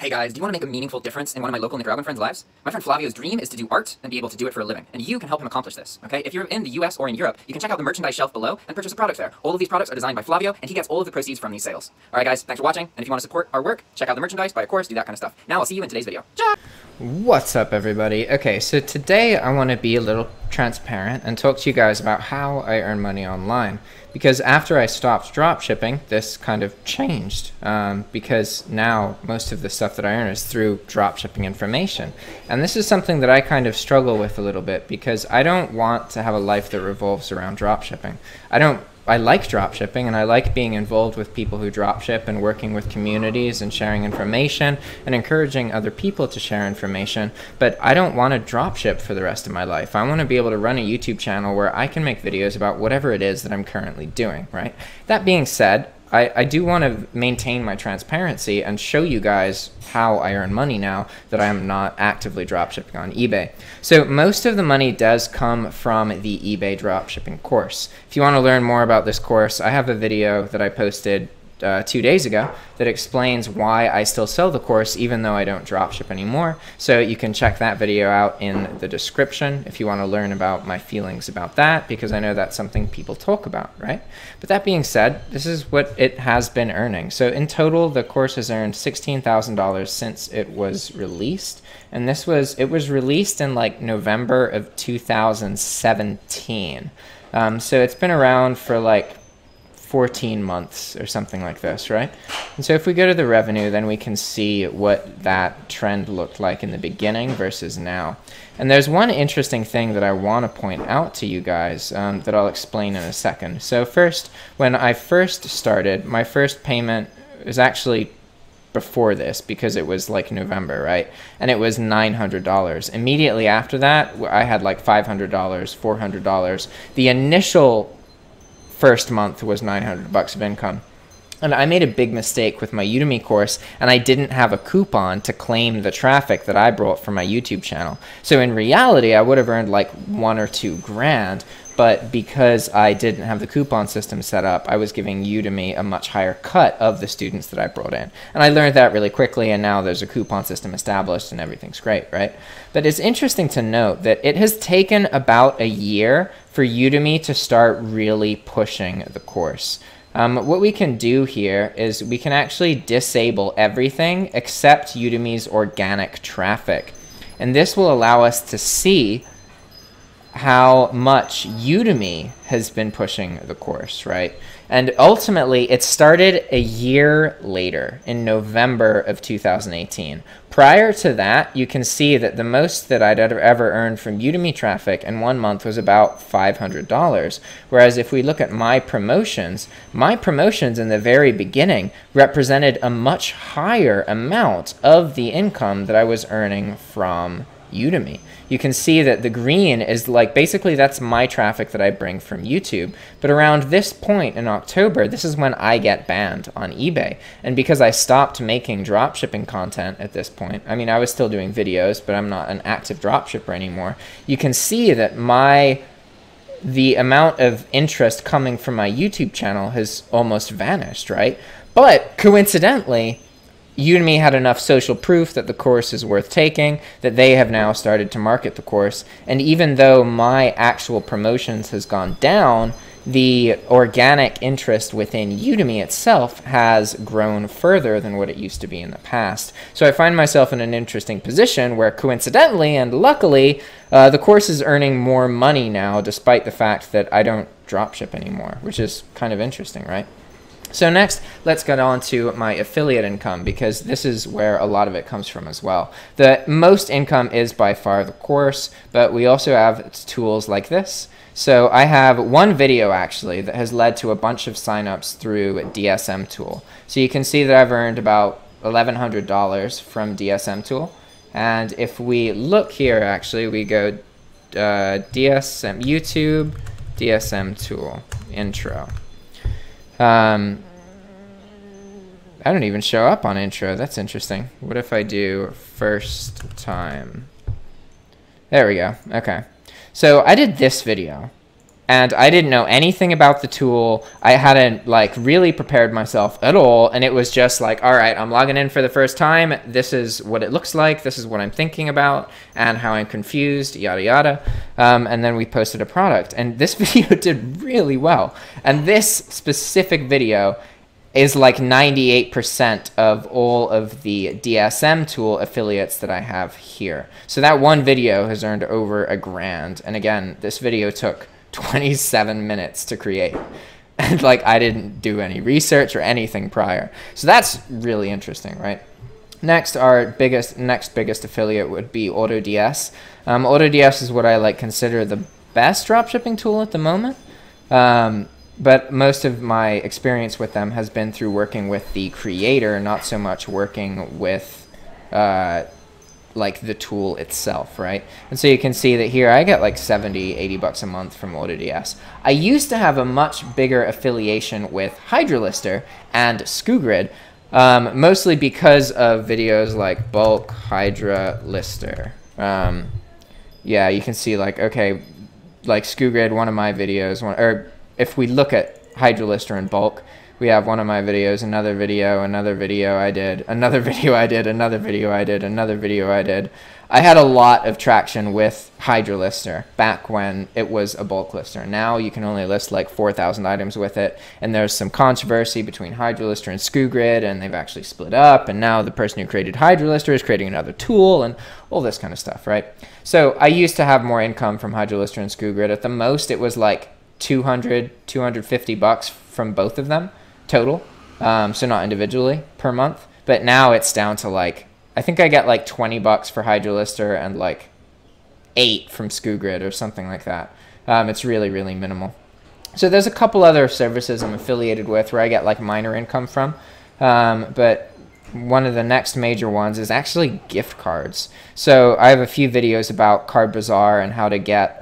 Hey guys, do you want to make a meaningful difference in one of my local Nicaraguan friends' lives? My friend Flavio's dream is to do art and be able to do it for a living, and you can help him accomplish this, okay? If you're in the US or in Europe, you can check out the merchandise shelf below and purchase a product there. All of these products are designed by Flavio, and he gets all of the proceeds from these sales. Alright guys, thanks for watching, and if you want to support our work, check out the merchandise, buy a course, do that kind of stuff. Now I'll see you in today's video. Ciao! What's up everybody? Okay, so today I want to be a little transparent and talk to you guys about how I earn money online. Because after I stopped dropshipping, this kind of changed because now most of the stuff that I earn is through dropshipping information. And this is something that I kind of struggle with a little bit because I don't want to have a life that revolves around dropshipping. I like dropshipping and I like being involved with people who dropship and working with communities and sharing information and encouraging other people to share information, but I don't want to dropship for the rest of my life. I want to be able to run a YouTube channel where I can make videos about whatever it is that I'm currently doing, right? That being said, I do want to maintain my transparency and show you guys how I earn money now that I am not actively dropshipping on eBay. So most of the money does come from the eBay dropshipping course. If you want to learn more about this course, I have a video that I posted 2 days ago that explains why I still sell the course even though I don't dropship anymore. So you can check that video out in the description if you want to learn about my feelings about that, because I know that's something people talk about, right? But that being said, this is what it has been earning. So in total, the course has earned $16,000 since it was released. And it was released in like November of 2017. So it's been around for like 14 months or something like this, right? And so if we go to the revenue, then we can see what that trend looked like in the beginning versus now. And there's one interesting thing that I want to point out to you guys that I'll explain in a second. So first, when I first started, my first payment was actually before this because it was like November, right? And it was $900. Immediately after that, I had like $500, $400. The initial first month was 900 bucks of income. And I made a big mistake with my Udemy course, and I didn't have a coupon to claim the traffic that I brought for my YouTube channel. So in reality, I would have earned like $1 or $2 grand, but because I didn't have the coupon system set up, I was giving Udemy a much higher cut of the students that I brought in. And I learned that really quickly, and now there's a coupon system established and everything's great, right? But it's interesting to note that it has taken about a year for Udemy to start really pushing the course. What we can do here is we can actually disable everything except Udemy's organic traffic. And this will allow us to see how much Udemy has been pushing the course, right? And ultimately, it started a year later in November of 2018. Prior to that, you can see that the most that I'd ever earned from Udemy traffic in 1 month was about $500. Whereas if we look at my promotions in the very beginning represented a much higher amount of the income that I was earning from Udemy. You can see that the green is like, basically that's my traffic that I bring from YouTube. But around this point in October, this is when I get banned on eBay. And because I stopped making dropshipping content at this point, I mean, I was still doing videos, but I'm not an active dropshipper anymore. You can see that the amount of interest coming from my YouTube channel has almost vanished, right? But coincidentally, Udemy had enough social proof that the course is worth taking that they have now started to market the course. And even though my actual promotions has gone down, the organic interest within Udemy itself has grown further than what it used to be in the past. So I find myself in an interesting position where coincidentally and luckily, the course is earning more money now despite the fact that I don't dropship anymore, which is kind of interesting, right? So next, let's get on to my affiliate income, because this is where a lot of it comes from as well. The most income is by far the course, but we also have tools like this. So I have one video actually that has led to a bunch of signups through DSM Tool. So you can see that I've earned about $1,100 from DSM Tool. And if we look here, actually, we go DSM YouTube, DSM Tool, intro. I don't even show up on intro. That's interesting. What if I do first time? There we go. Okay. So I did this video. And I didn't know anything about the tool. I hadn't like really prepared myself at all. And it was just like, all right, I'm logging in for the first time. This is what it looks like. This is what I'm thinking about and how I'm confused, yada, yada. And then we posted a product. And this video did really well. And this specific video is like 98% of all of the DSM Tool affiliates that I have here. So that one video has earned over $1,000. And again, this video took 27 minutes to create, and like I didn't do any research or anything prior. So that's really interesting, right? Next, our next biggest affiliate would be AutoDS. AutoDS is what I like consider the best dropshipping tool at the moment. But most of my experience with them has been through working with the creator, not so much working with like the tool itself, right? And so you can see that here I get like 70, 80 bucks a month from AutoDS. I used to have a much bigger affiliation with Hydra Lister and SKUgrid, mostly because of videos like bulk Hydra Lister. Yeah, you can see like, okay, like SKUgrid, one of my videos, or if we look at Hydra Lister in bulk, we have one of my videos, another video I did, another video I did, another video I did, another video I did. I had a lot of traction with Hydra Lister back when it was a bulk lister. Now you can only list like 4,000 items with it, and there's some controversy between Hydra Lister and SKUgrid, and they've actually split up, and now the person who created Hydra Lister is creating another tool, and all this kind of stuff, right? So I used to have more income from Hydra Lister and SKUgrid. At the most, it was like 200, 250 bucks from both of them total, so not individually per month. But now it's down to like, I think I get like 20 bucks for Hydra Lister and like 8 from SKUgrid or something like that. It's really, really minimal. So there's a couple other services I'm affiliated with where I get like minor income from, but one of the next major ones is actually gift cards. So I have a few videos about Card Bazaar and how to get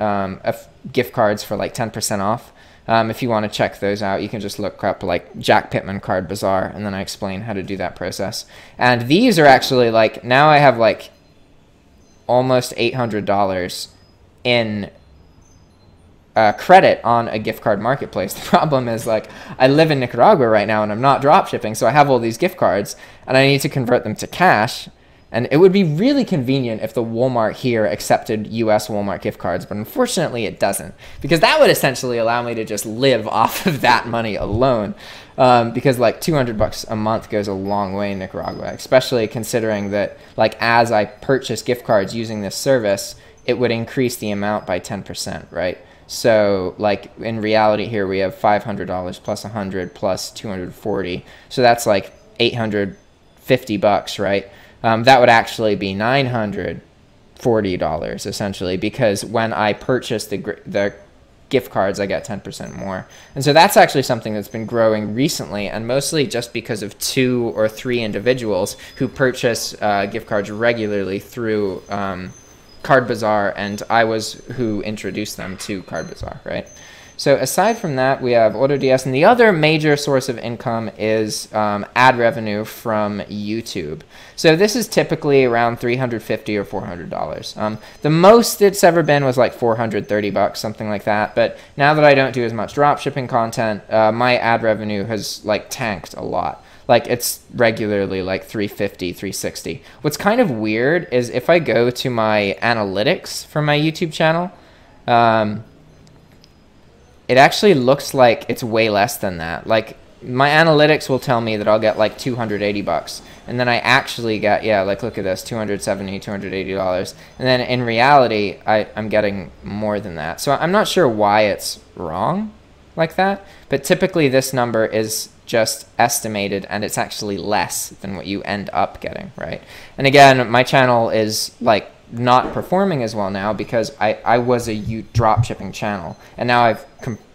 gift cards for like 10% off. If you want to check those out, you can just look up like Jack Pittman Card Bazaar, and then I explain how to do that process. And these are actually like, now I have like almost $800 in credit on a gift card marketplace. The problem is like, I live in Nicaragua right now and I'm not drop shipping, so I have all these gift cards and I need to convert them to cash. And it would be really convenient if the Walmart here accepted US Walmart gift cards, but unfortunately it doesn't, because that would essentially allow me to just live off of that money alone, because like 200 bucks a month goes a long way in Nicaragua, especially considering that like as I purchase gift cards using this service, it would increase the amount by 10%, right? So like in reality here we have $500 plus 100 plus 240, so that's like 850 bucks, right? That would actually be $940 essentially, because when I purchase the gift cards, I get 10% more. And so that's actually something that's been growing recently, and mostly just because of 2 or 3 individuals who purchase gift cards regularly through Card Bazaar, and I was who introduced them to Card Bazaar, right? So aside from that, we have AutoDS, and the other major source of income is ad revenue from YouTube. So this is typically around $350 or $400. The most it's ever been was like 430 bucks, something like that. But now that I don't do as much dropshipping content, my ad revenue has like tanked a lot. Like it's regularly like 350, 360. What's kind of weird is if I go to my analytics for my YouTube channel, it actually looks like it's way less than that. Like my analytics will tell me that I'll get like 280 bucks, and then I actually get, yeah, like look at this, 270, $280, and then in reality I'm getting more than that. So I'm not sure why it's wrong like that, but typically this number is just estimated, and it's actually less than what you end up getting, right? And again, my channel is like not performing as well now because I was a drop shipping channel, and now I've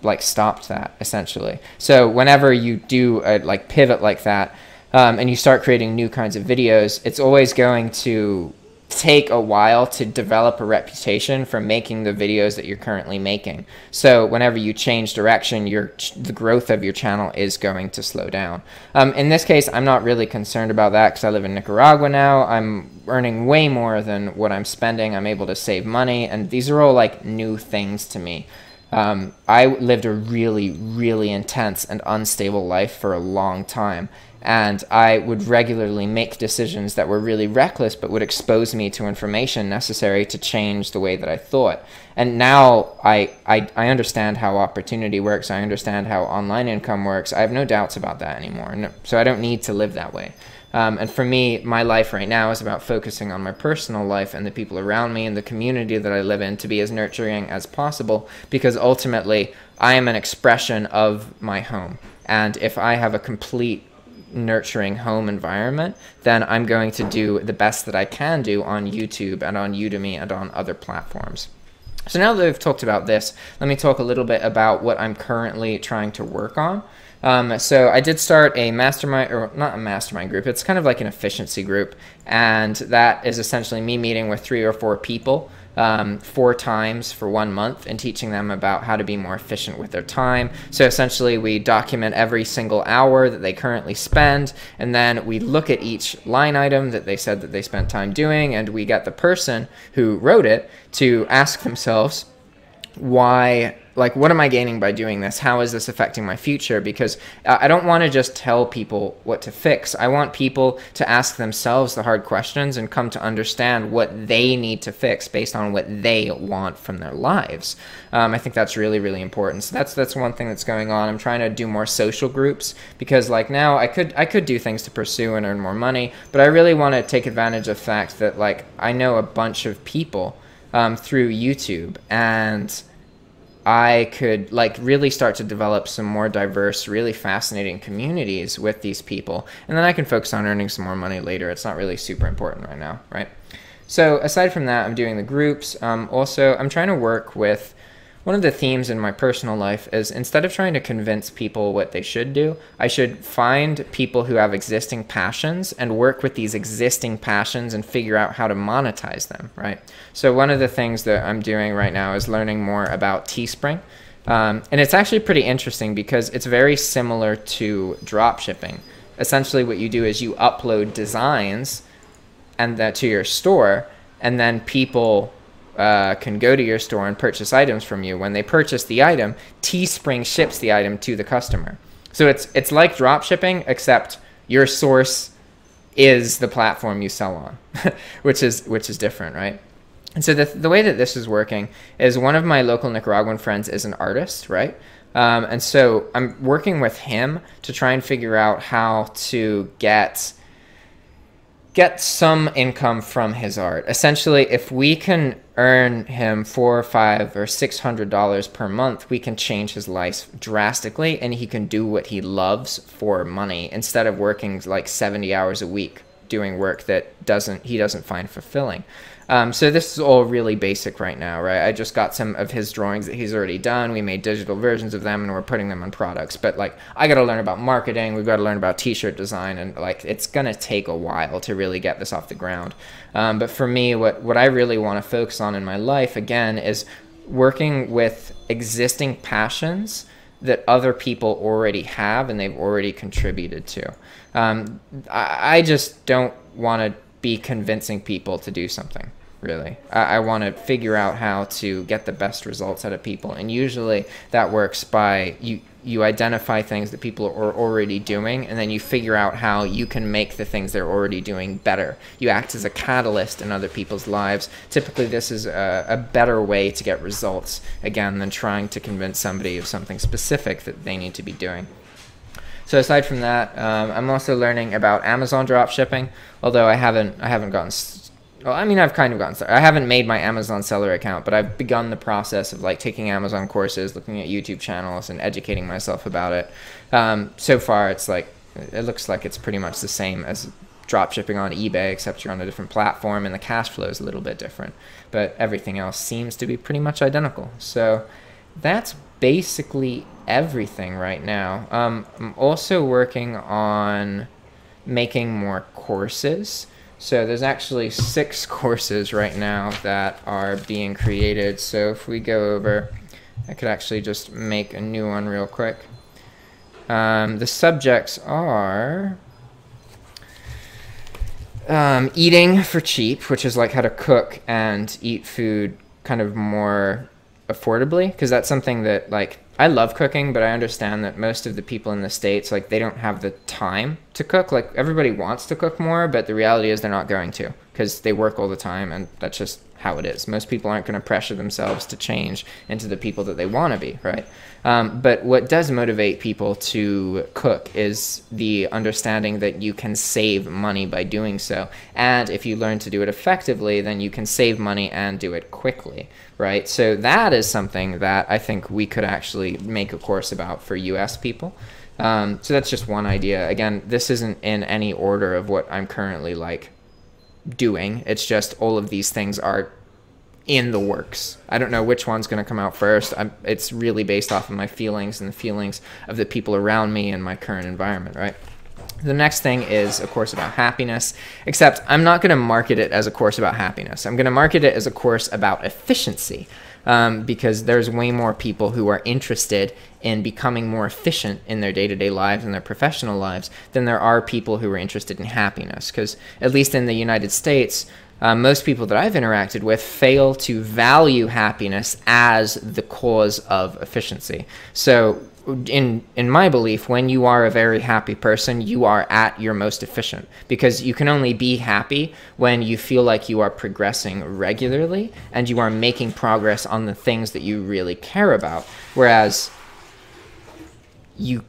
like stopped that essentially. So whenever you do a like pivot like that, and you start creating new kinds of videos, it's always going to take a while to develop a reputation for making the videos that you're currently making. So whenever you change direction, the growth of your channel is going to slow down. In this case, I'm not really concerned about that because I live in Nicaragua now. I'm earning way more than what I'm spending. I'm able to save money, and these are all like new things to me. I lived a really, really intense and unstable life for a long time. And I would regularly make decisions that were really reckless, but would expose me to information necessary to change the way that I thought. And now I understand how opportunity works. I understand how online income works. I have no doubts about that anymore. No, so I don't need to live that way. And for me, my life right now is about focusing on my personal life and the people around me and the community that I live in to be as nurturing as possible, because ultimately I am an expression of my home. And if I have a complete nurturing home environment, then I'm going to do the best that I can do on YouTube and on Udemy and on other platforms. So now that we've talked about this, let me talk a little bit about what I'm currently trying to work on. So I did start a mastermind, or not a mastermind group, it's kind of like an efficiency group, and that is essentially me meeting with 3 or 4 people 4 times for 1 month and teaching them about how to be more efficient with their time. So essentially we document every single hour that they currently spend, and then we look at each line item that they said that they spent time doing, and we get the person who wrote it to ask themselves, why, like, what am I gaining by doing this? How is this affecting my future? Because I don't want to just tell people what to fix. I want people to ask themselves the hard questions and come to understand what they need to fix based on what they want from their lives. I think that's really, really important. So that's one thing that's going on. I'm trying to do more social groups, because like now I could do things to pursue and earn more money, but I really want to take advantage of the fact that, like, I know a bunch of people through YouTube, and I could, like, really start to develop some more diverse, really fascinating communities with these people, and then I can focus on earning some more money later. It's not really super important right now, right? So aside from that, I'm doing the groups. Also, I'm trying to work with, one of the themes in my personal life is, instead of trying to convince people what they should do, I should find people who have existing passions and work with these existing passions and figure out how to monetize them, right? So one of the things that I'm doing right now is learning more about Teespring. And it's actually pretty interesting because it's very similar to dropshipping. Essentially what you do is you upload designs and that to your store, and then people can go to your store and purchase items from you. When they purchase the item, Teespring ships the item to the customer. So it's like drop shipping, except your source is the platform you sell on, which is different, right? And so the way that this is working is, one of my local Nicaraguan friends is an artist, right? And so I'm working with him to try and figure out how to get some income from his art. Essentially, if we can earn him $400 or $500 or $600 per month, we can change his life drastically, and he can do what he loves for money instead of working like 70 hours a week doing work that he doesn't find fulfilling. So this is all really basic right now, right? I just got some of his drawings that he's already done. We made digital versions of them, and we're putting them on products. But, like, I got to learn about marketing. We've got to learn about t-shirt design, and, like, it's going to take a while to really get this off the ground. But for me, what I really want to focus on in my life, again, is working with existing passions that other people already have and they've already contributed to. I just don't want to be convincing people to do something. Really, I want to figure out how to get the best results out of people, and usually that works by you identify things that people are already doing, and then you figure out how you can make the things they're already doing better. You act as a catalyst in other people's lives. Typically, this is a better way to get results, again, than trying to convince somebody of something specific that they need to be doing. So aside from that, I'm also learning about Amazon dropshipping, although I haven't gotten. Well, I mean, I've kind of gotten started. I haven't made my Amazon seller account, but I've begun the process of, like, taking Amazon courses, looking at YouTube channels, and educating myself about it. So far, it's like, it looks like it's pretty much the same as dropshipping on eBay, except you're on a different platform and the cash flow is a little bit different. But everything else seems to be pretty much identical. So that's basically everything right now. I'm also working on making more courses. So there's actually 6 courses right now that are being created. So if we go over, I could actually just make a new one real quick. The subjects are eating for cheap, which is like how to cook and eat food kind of more affordably, because that's something that, like, I love cooking, but I understand that most of the people in the States, like, they don't have the time to cook. Like, everybody wants to cook more, but the reality is they're not going to, because they work all the time, and that's just how it is. Most people aren't going to pressure themselves to change into the people that they want to be, right? But what does motivate people to cook is the understanding that you can save money by doing so. And if you learn to do it effectively, then you can save money and do it quickly, right? So that is something that I think we could actually make a course about for US people. So that's just one idea. Again, this isn't in any order of what I'm currently like doing. It's just all of these things are in the works. I don't know which one's going to come out first. It's really based off of my feelings and the feelings of the people around me and my current environment, right? The next thing is a course about happiness, except I'm not going to market it as a course about happiness. I'm going to market it as a course about efficiency, because there's way more people who are interested in becoming more efficient in their day-to-day lives and their professional lives than there are people who are interested in happiness. Because at least in the United States, most people that I've interacted with fail to value happiness as the cause of efficiency. So in my belief, when you are a very happy person, you are at your most efficient, because you can only be happy when you feel like you are progressing regularly and you are making progress on the things that you really care about. Whereas you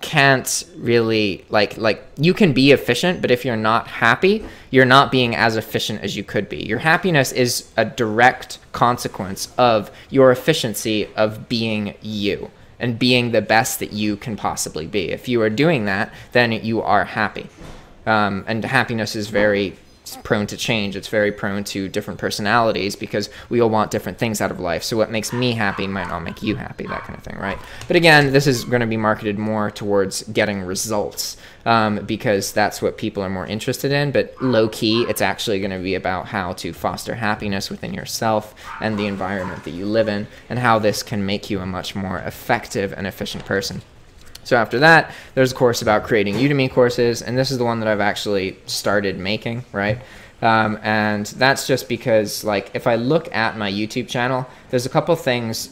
can't really, like you can be efficient, but if you're not happy, you're not being as efficient as you could be. Your happiness is a direct consequence of your efficiency of being you and being the best that you can possibly be. If you are doing that, then you are happy. And happiness is very prone to change. It's very prone to different personalities, because we all want different things out of life. So what makes me happy might not make you happy, that kind of thing, right? But again, this is going to be marketed more towards getting results, because that's what people are more interested in. But low-key, it's actually going to be about how to foster happiness within yourself and the environment that you live in, and how this can make you a much more effective and efficient person. So after that, there's a course about creating Udemy courses, and this is the one that I've actually started making, right? And that's just because, like, if I look at my YouTube channel, there's a couple things,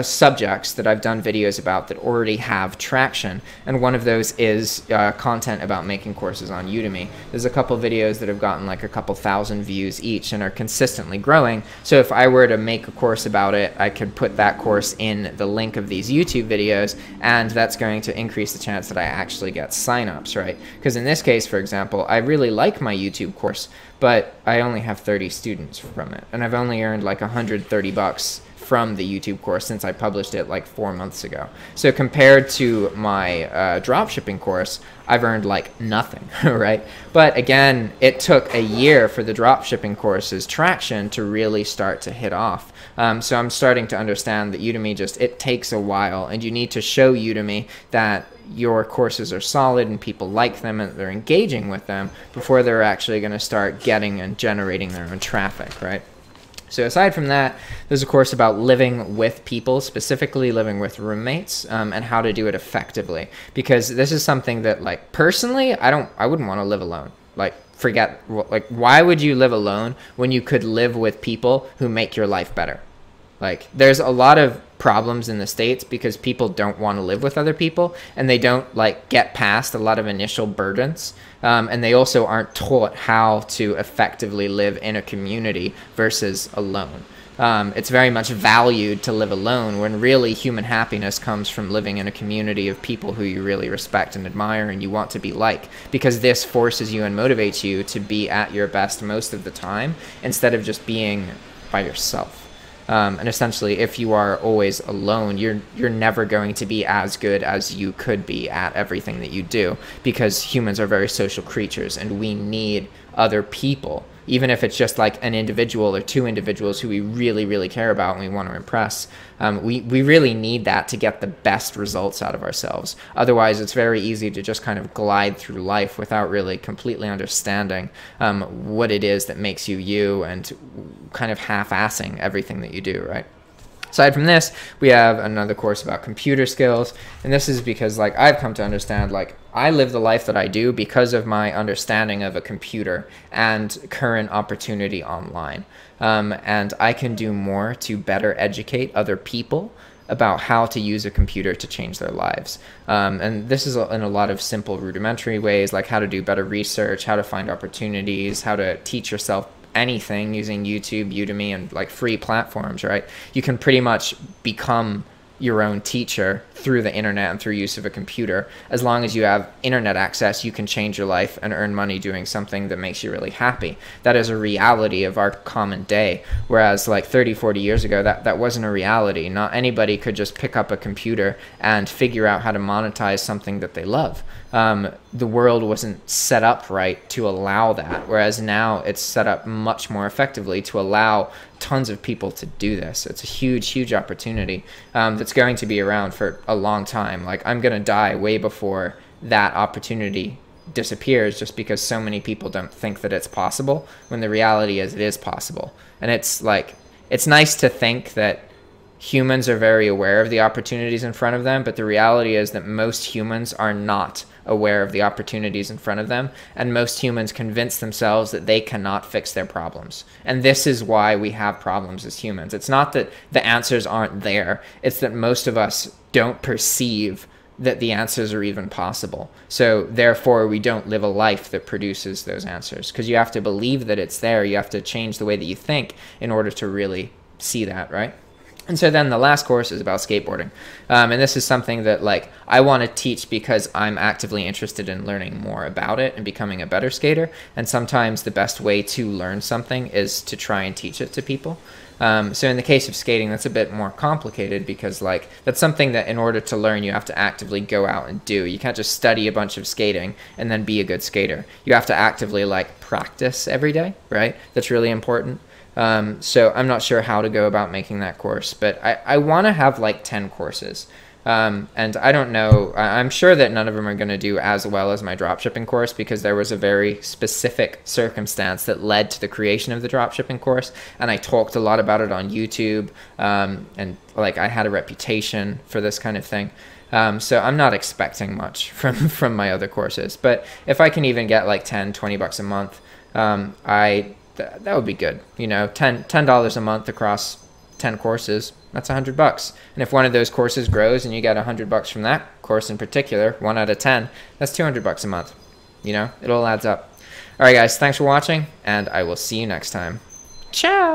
subjects that I've done videos about that already have traction, and one of those is content about making courses on Udemy. There's a couple videos that have gotten like a couple thousand views each and are consistently growing. So if I were to make a course about it, I could put that course in the link of these YouTube videos, and that's going to increase the chance that I actually get signups, right? Because in this case, for example, I really like my YouTube course, but I only have 30 students from it, and I've only earned like $130 from the YouTube course since I published it like 4 months ago. So compared to my dropshipping course, I've earned like nothing, right? But again, it took a year for the dropshipping course's traction to really start to hit off. So I'm starting to understand that Udemy it takes a while, and you need to show Udemy that your courses are solid and people like them and they're engaging with them before they're actually going to start getting and generating their own traffic, right? So aside from that, there's a course about living with people, specifically living with roommates, and how to do it effectively. Because this is something that, like, personally, I wouldn't want to live alone. Like, why would you live alone when you could live with people who make your life better? Like, there's a lot of problems in the States because people don't want to live with other people, and they don't, like, get past a lot of initial burdens. And they also aren't taught how to effectively live in a community versus alone. It's very much valued to live alone, when really human happiness comes from living in a community of people who you really respect and admire and you want to be like, because this forces you and motivates you to be at your best most of the time instead of just being by yourself. And essentially, if you are always alone, you're never going to be as good as you could be at everything that you do, because humans are very social creatures and we need other people, even if it's just like an individual or two individuals who we really, really care about and we want to impress. We really need that to get the best results out of ourselves. Otherwise, it's very easy to just kind of glide through life without really completely understanding what it is that makes you you, and kind of half-assing everything that you do, right? Aside from this, we have another course about computer skills, and this is because like I've come to understand like I live the life that I do because of my understanding of a computer and current opportunity online. And I can do more to better educate other people about how to use a computer to change their lives. And this is in a lot of simple rudimentary ways, like how to do better research, how to find opportunities, how to teach yourself anything using YouTube, Udemy, and like free platforms, right? You can pretty much become your own teacher through the internet and through use of a computer. As long as you have internet access, you can change your life and earn money doing something that makes you really happy. That is a reality of our common day. Whereas like 30, 40 years ago, that wasn't a reality. Not anybody could just pick up a computer and figure out how to monetize something that they love. The world wasn't set up right to allow that, whereas now it's set up much more effectively to allow tons of people to do this. It's a huge, huge opportunity that's going to be around for a long time. Like I'm going to die way before that opportunity disappears just because so many people don't think that it's possible, when the reality is it is possible. And it's like, it's nice to think that humans are very aware of the opportunities in front of them, but the reality is that most humans are not aware of the opportunities in front of them, and most humans convince themselves that they cannot fix their problems. And this is why we have problems as humans. It's not that the answers aren't there, it's that most of us don't perceive that the answers are even possible. So therefore we don't live a life that produces those answers, because you have to believe that it's there. You have to change the way that you think in order to really see that, right? And so then the last course is about skateboarding. And this is something that like I want to teach because I'm actively interested in learning more about it and becoming a better skater. And sometimes the best way to learn something is to try and teach it to people. So in the case of skating, that's a bit more complicated because like that's something that in order to learn, you have to actively go out and do. You can't just study a bunch of skating and then be a good skater. You have to actively like practice every day, right? That's really important. So I'm not sure how to go about making that course, but I want to have like 10 courses. And I don't know, I'm sure that none of them are going to do as well as my dropshipping course, because there was a very specific circumstance that led to the creation of the dropshipping course. And I talked a lot about it on YouTube. And like I had a reputation for this kind of thing. So I'm not expecting much from my other courses, but if I can even get like 10, 20 bucks a month, that would be good. You know, $10 a month across 10 courses, that's $100. And if one of those courses grows and you get $100 from that course in particular, 1 out of 10, that's $200 a month. You know, it all adds up. All right, guys, thanks for watching, and I will see you next time. Ciao.